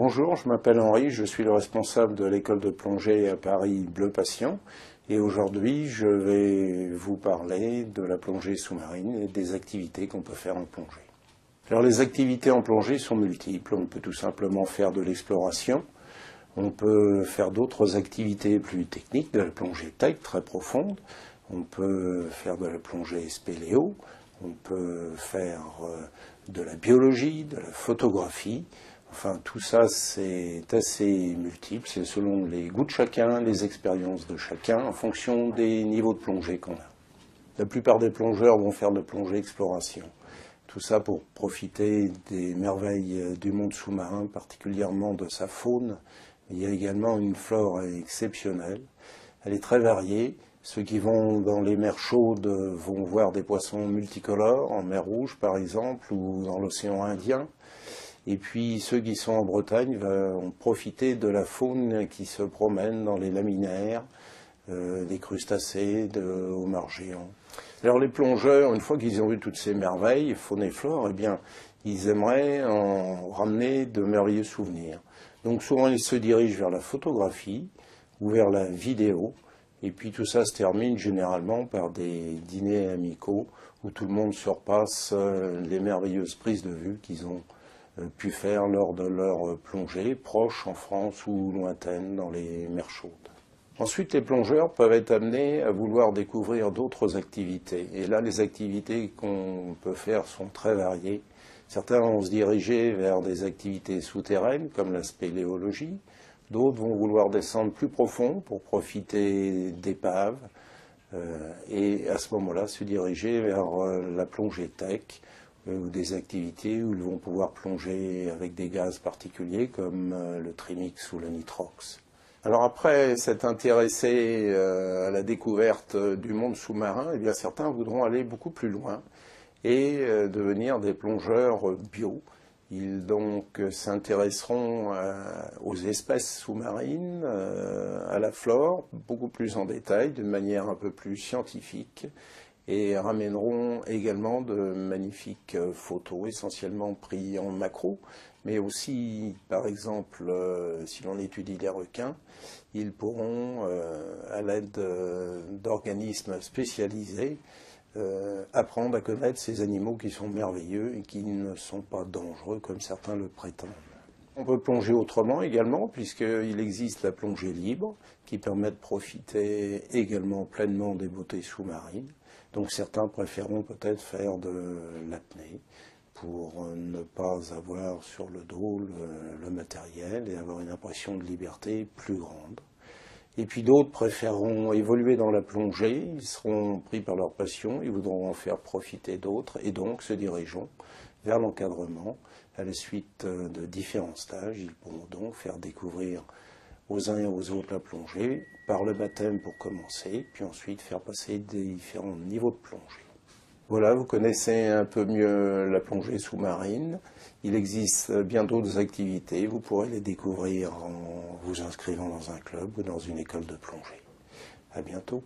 Bonjour, je m'appelle Henri, je suis le responsable de l'école de plongée à Paris Bleu Passion et aujourd'hui je vais vous parler de la plongée sous-marine et des activités qu'on peut faire en plongée. Alors les activités en plongée sont multiples, on peut tout simplement faire de l'exploration, on peut faire d'autres activités plus techniques, de la plongée tech très profonde, on peut faire de la plongée spéléo, on peut faire de la biologie, de la photographie. Enfin, tout ça, c'est assez multiple, c'est selon les goûts de chacun, les expériences de chacun, en fonction des niveaux de plongée qu'on a. La plupart des plongeurs vont faire de la plongée exploration. Tout ça pour profiter des merveilles du monde sous-marin, particulièrement de sa faune. Il y a également une flore exceptionnelle. Elle est très variée. Ceux qui vont dans les mers chaudes vont voir des poissons multicolores, en mer Rouge par exemple, ou dans l'océan Indien. Et puis ceux qui sont en Bretagne vont profiter de la faune qui se promène dans les laminaires, des crustacés, de homards géants. Alors les plongeurs, une fois qu'ils ont vu toutes ces merveilles, faune et flore, eh bien, ils aimeraient en ramener de merveilleux souvenirs. Donc souvent ils se dirigent vers la photographie ou vers la vidéo. Et puis tout ça se termine généralement par des dîners amicaux où tout le monde se repasse les merveilleuses prises de vue qu'ils ont pu faire lors de leur plongée, proche en France ou lointaine dans les mers chaudes. Ensuite, les plongeurs peuvent être amenés à vouloir découvrir d'autres activités. Et là, les activités qu'on peut faire sont très variées. Certains vont se diriger vers des activités souterraines, comme la spéléologie. D'autres vont vouloir descendre plus profond pour profiter d'épaves. Et à ce moment-là, se diriger vers la plongée tech, ou des activités où ils vont pouvoir plonger avec des gaz particuliers comme le trimix ou le nitrox. Alors après s'être intéressé à la découverte du monde sous-marin, eh bien certains voudront aller beaucoup plus loin et devenir des plongeurs bio. Ils donc s'intéresseront aux espèces sous-marines, à la flore, beaucoup plus en détail, d'une manière un peu plus scientifique, et ramèneront également de magnifiques photos, essentiellement prises en macro, mais aussi, par exemple, si l'on étudie les requins, ils pourront, à l'aide d'organismes spécialisés, apprendre à connaître ces animaux qui sont merveilleux et qui ne sont pas dangereux comme certains le prétendent. On peut plonger autrement également, puisqu'il existe la plongée libre, qui permet de profiter également pleinement des beautés sous-marines. Donc certains préféreront peut-être faire de l'apnée pour ne pas avoir sur le dos le matériel et avoir une impression de liberté plus grande. Et puis d'autres préféreront évoluer dans la plongée, ils seront pris par leur passion, ils voudront en faire profiter d'autres et donc se dirigeront vers l'encadrement. À la suite de différents stages, ils pourront donc faire découvrir aux uns et aux autres la plongée, par le baptême pour commencer, puis ensuite faire passer des différents niveaux de plongée. Voilà, vous connaissez un peu mieux la plongée sous-marine. Il existe bien d'autres activités, vous pourrez les découvrir en vous inscrivant dans un club ou dans une école de plongée. À bientôt.